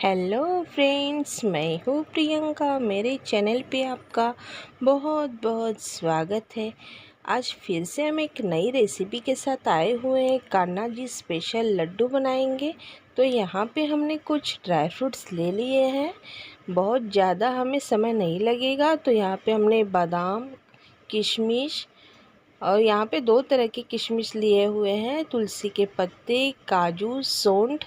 Hello friends, मैं हूँ प्रियंका। मेरे चैनल पे आपका बहुत बहुत स्वागत है। आज फिर से हम एक नई रेसिपी के साथ आए हुए हैं। कान्हा जी स्पेशल लड्डू बनाएंगे। तो यहाँ पे हमने कुछ ड्राई फ्रूट्स ले लिए हैं। बहुत ज़्यादा हमें समय नहीं लगेगा। तो यहाँ पे हमने बादाम, किशमिश और यहाँ पे 2 तरह के किशमिश लिए हुए हैं, तुलसी के पत्ते, काजू, सौंठ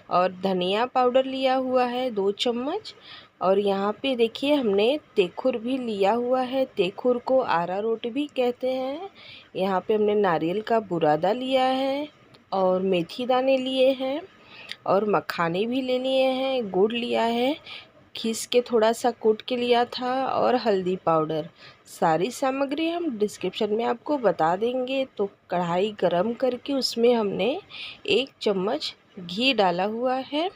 और धनिया पाउडर लिया हुआ है 2 चम्मच। और यहाँ पे देखिए हमने तेखुर भी लिया हुआ है। तेखुर को अरारोट भी कहते हैं। यहाँ पे हमने नारियल का बुरादा लिया है और मेथी दाने लिए हैं और मखाने भी ले लिए हैं। गुड़ लिया है, घिस के थोड़ा सा कूट के लिया था, और हल्दी पाउडर। सारी सामग्री हम डिस्क्रिप्शन में आपको बता देंगे। तो कढ़ाई गरम करके उसमें हमने 1 चम्मच घी डाला हुआ है।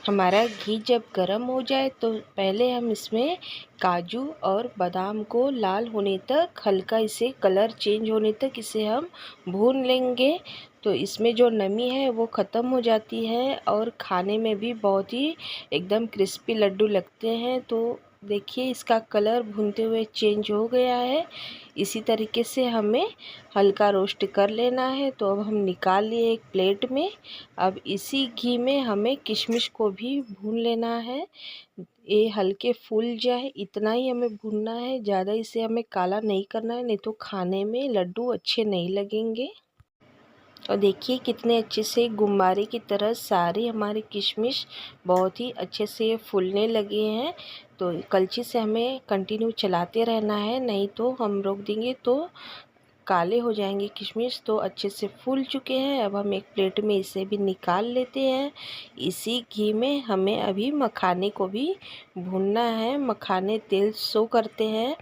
हमारा घी जब गरम हो जाए तो पहले हम इसमें काजू और बादाम को लाल होने तक, हल्का इसे कलर चेंज होने तक इसे हम भून लेंगे। तो इसमें जो नमी है वो ख़त्म हो जाती है और खाने में भी बहुत ही एकदम क्रिस्पी लड्डू लगते हैं। तो देखिए इसका कलर भूनते हुए चेंज हो गया है। इसी तरीके से हमें हल्का रोस्ट कर लेना है। तो अब हम निकाल लिए एक प्लेट में। अब इसी घी में हमें किशमिश को भी भून लेना है। ये हल्के फूल जाए इतना ही हमें भूनना है, ज़्यादा इसे हमें काला नहीं करना है, नहीं तो खाने में लड्डू अच्छे नहीं लगेंगे। और देखिए कितने अच्छे से गुब्बारे की तरह सारे हमारे किशमिश बहुत ही अच्छे से फूलने लगे हैं। तो कलछी से हमें कंटिन्यू चलाते रहना है, नहीं तो हम रोक देंगे तो काले हो जाएंगे किशमिश। तो अच्छे से फूल चुके हैं। अब हम एक प्लेट में इसे भी निकाल लेते हैं। इसी घी में हमें अभी मखाने को भी भूनना है। मखाने तेल शो करते हैं।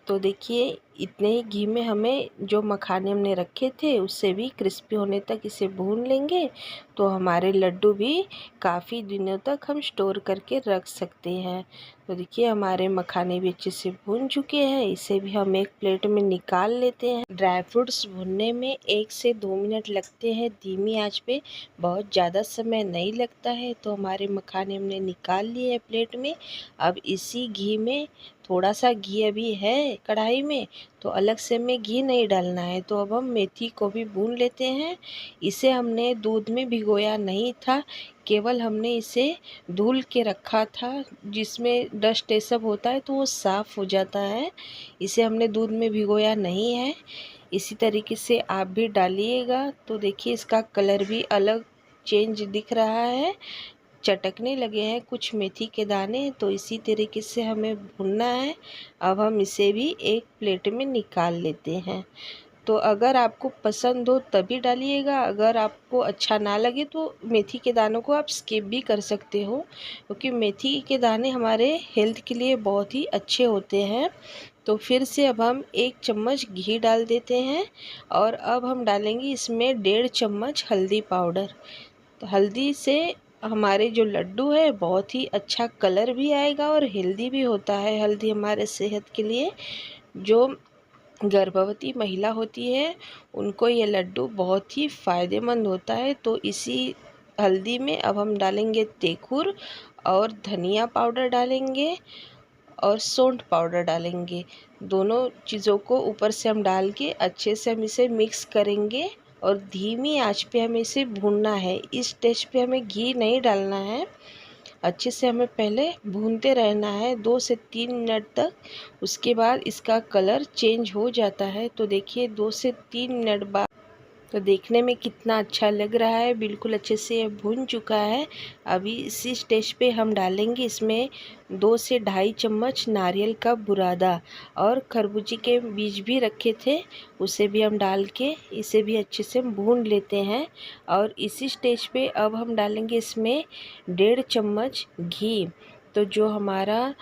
तो देखिए इतने ही घी में हमें जो मखाने हमने रखे थे उससे भी क्रिस्पी होने तक इसे भून लेंगे। तो हमारे लड्डू भी काफ़ी दिनों तक हम स्टोर करके रख सकते हैं। तो देखिए हमारे मखाने भी अच्छे से भून चुके हैं। इसे भी हम एक प्लेट में निकाल लेते हैं। ड्राई फ्रूट्स भूनने में 1 से 2 मिनट लगते हैं धीमी आंच पे, बहुत ज़्यादा समय नहीं लगता है। तो हमारे मखाने हमने निकाल लिए हैं प्लेट में। अब इसी घी में थोड़ा सा घी अभी है कढ़ाई में, तो अलग से हमें घी नहीं डालना है। तो अब हम मेथी को भी भून लेते हैं। इसे हमने दूध में भिगोया नहीं था, केवल हमने इसे धुल के रखा था। जिसमें डस्ट ये सब होता है तो वो साफ़ हो जाता है। इसे हमने दूध में भिगोया नहीं है। इसी तरीके से आप भी डालिएगा। तो देखिए इसका कलर भी अलग चेंज दिख रहा है, चटकने लगे हैं कुछ मेथी के दाने। तो इसी तरीके से हमें भूनना है। अब हम इसे भी एक प्लेट में निकाल लेते हैं। तो अगर आपको पसंद हो तभी डालिएगा, अगर आपको अच्छा ना लगे तो मेथी के दानों को आप स्किप भी कर सकते हो, क्योंकि मेथी के दाने हमारे हेल्थ के लिए बहुत ही अच्छे होते हैं। तो फिर से अब हम 1 चम्मच घी डाल देते हैं और अब हम डालेंगे इसमें 1.5 चम्मच हल्दी पाउडर। तो हल्दी से हमारे जो लड्डू है बहुत ही अच्छा कलर भी आएगा और हेल्दी भी होता है। हल्दी हमारे सेहत के लिए, जो गर्भवती महिला होती है उनको ये लड्डू बहुत ही फ़ायदेमंद होता है। तो इसी हल्दी में अब हम डालेंगे तेखुर और धनिया पाउडर डालेंगे और सौंठ पाउडर डालेंगे। दोनों चीज़ों को ऊपर से हम डाल के अच्छे से हम इसे मिक्स करेंगे और धीमी आंच पे हमें इसे भूनना है। इस स्टेज पे हमें घी नहीं डालना है। अच्छे से हमें पहले भूनते रहना है 2 से 3 मिनट तक। उसके बाद इसका कलर चेंज हो जाता है। तो देखिए 2 से 3 मिनट बाद तो देखने में कितना अच्छा लग रहा है, बिल्कुल अच्छे से ये भून चुका है। अभी इसी स्टेज पे हम डालेंगे इसमें 2 से ढाई चम्मच नारियल का बुरादा, और खरबूजे के बीज भी रखे थे उसे भी हम डाल के इसे भी अच्छे से भून लेते हैं। और इसी स्टेज पे अब हम डालेंगे इसमें 1.5 चम्मच घी। तो जो हमारा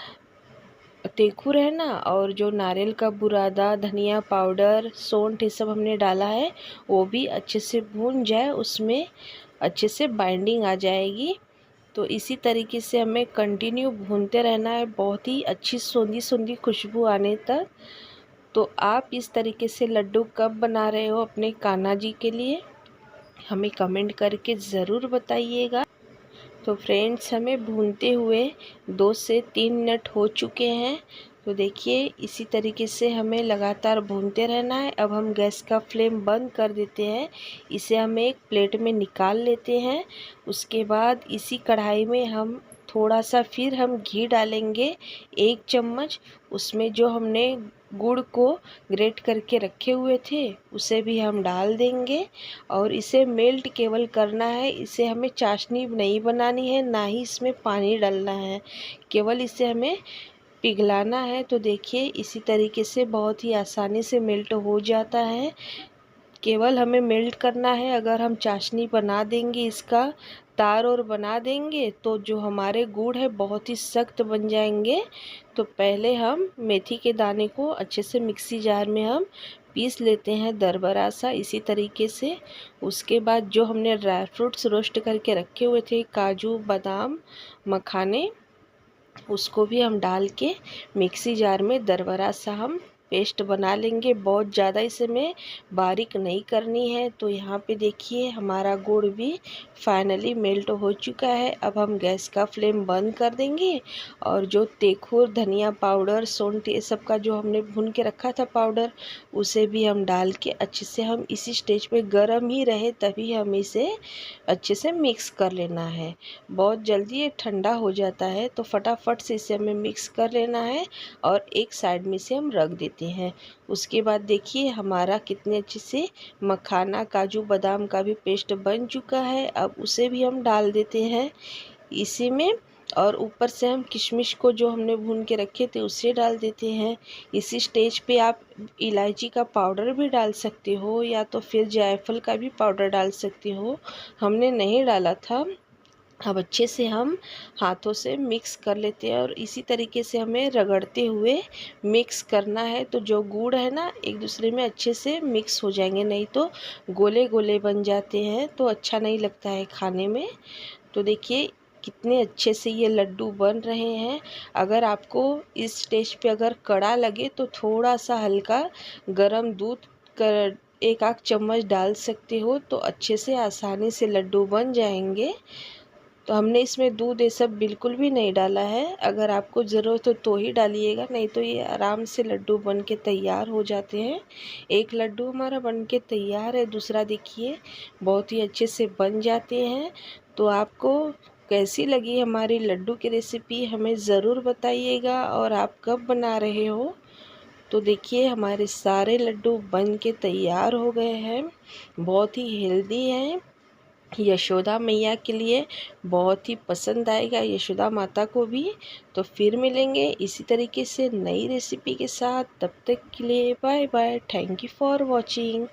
तेखुर है ना, और जो नारियल का बुरादा, धनिया पाउडर, सौंठ ये सब हमने डाला है, वो भी अच्छे से भून जाए, उसमें अच्छे से बाइंडिंग आ जाएगी। तो इसी तरीके से हमें कंटिन्यू भूनते रहना है, बहुत ही अच्छी सोंधी सोंधी खुशबू आने तक। तो आप इस तरीके से लड्डू कब बना रहे हो अपने कान्हा जी के लिए, हमें कमेंट करके ज़रूर बताइएगा। तो फ्रेंड्स हमें भूनते हुए 2 से 3 मिनट हो चुके हैं। तो देखिए इसी तरीके से हमें लगातार भूनते रहना है। अब हम गैस का फ्लेम बंद कर देते हैं। इसे हम एक प्लेट में निकाल लेते हैं। उसके बाद इसी कढ़ाई में हम थोड़ा सा फिर हम घी डालेंगे 1 चम्मच। उसमें जो हमने गुड़ को ग्रेट करके रखे हुए थे उसे भी हम डाल देंगे और इसे मेल्ट केवल करना है। इसे हमें चाशनी नहीं बनानी है, ना ही इसमें पानी डालना है, केवल इसे हमें पिघलाना है। तो देखिए इसी तरीके से बहुत ही आसानी से मेल्ट हो जाता है। केवल हमें मेल्ट करना है। अगर हम चाशनी बना देंगे, इसका तार और बना देंगे, तो जो हमारे गुड़ है बहुत ही सख्त बन जाएंगे। तो पहले हम मेथी के दाने को अच्छे से मिक्सी जार में हम पीस लेते हैं दरबरा सा इसी तरीके से। उसके बाद जो हमने ड्राई फ्रूट्स रोस्ट करके रखे हुए थे, काजू बादाम मखाने, उसको भी हम डाल के मिक्सी जार में दरबरा सा हम पेस्ट बना लेंगे। बहुत ज़्यादा इसे में बारीक नहीं करनी है। तो यहाँ पे देखिए हमारा गुड़ भी फाइनली मेल्ट हो चुका है। अब हम गैस का फ्लेम बंद कर देंगे और जो तेखुर धनिया पाउडर सौंठ ये सब का जो हमने भून के रखा था पाउडर, उसे भी हम डाल के अच्छे से हम इसी स्टेज पे गर्म ही रहे तभी हम इसे अच्छे से मिक्स कर लेना है। बहुत जल्दी ये ठंडा हो जाता है, तो फटाफट से इसे हमें मिक्स कर लेना है और एक साइड में से हम रख देते हैं। उसके बाद देखिए हमारा कितने अच्छे से मखाना काजू बादाम का भी पेस्ट बन चुका है। अब उसे भी हम डाल देते हैं इसी में और ऊपर से हम किशमिश को जो हमने भून के रखे थे उसे डाल देते हैं। इसी स्टेज पे आप इलायची का पाउडर भी डाल सकते हो या तो फिर जायफल का भी पाउडर डाल सकते हो, हमने नहीं डाला था। अब अच्छे से हम हाथों से मिक्स कर लेते हैं और इसी तरीके से हमें रगड़ते हुए मिक्स करना है। तो जो गुड़ है ना एक दूसरे में अच्छे से मिक्स हो जाएंगे, नहीं तो गोले गोले बन जाते हैं तो अच्छा नहीं लगता है खाने में। तो देखिए कितने अच्छे से ये लड्डू बन रहे हैं। अगर आपको इस स्टेज पे अगर कड़ा लगे तो थोड़ा सा हल्का गरम दूध कर 1 आध चम्मच डाल सकते हो, तो अच्छे से आसानी से लड्डू बन जाएंगे। तो हमने इसमें दूध ये सब बिल्कुल भी नहीं डाला है। अगर आपको ज़रूरत हो तो ही डालिएगा, नहीं तो ये आराम से लड्डू बन के तैयार हो जाते हैं। एक लड्डू हमारा बन के तैयार है, दूसरा देखिए बहुत ही अच्छे से बन जाते हैं। तो आपको कैसी लगी हमारी लड्डू की रेसिपी हमें ज़रूर बताइएगा और आप कब बना रहे हो। तो देखिए हमारे सारे लड्डू बन के तैयार हो गए हैं। बहुत ही हेल्दी हैं, यशोदा मैया के लिए बहुत ही पसंद आएगा, यशोदा माता को भी। तो फिर मिलेंगे इसी तरीके से नई रेसिपी के साथ, तब तक के लिए bye bye. Thank you for watching.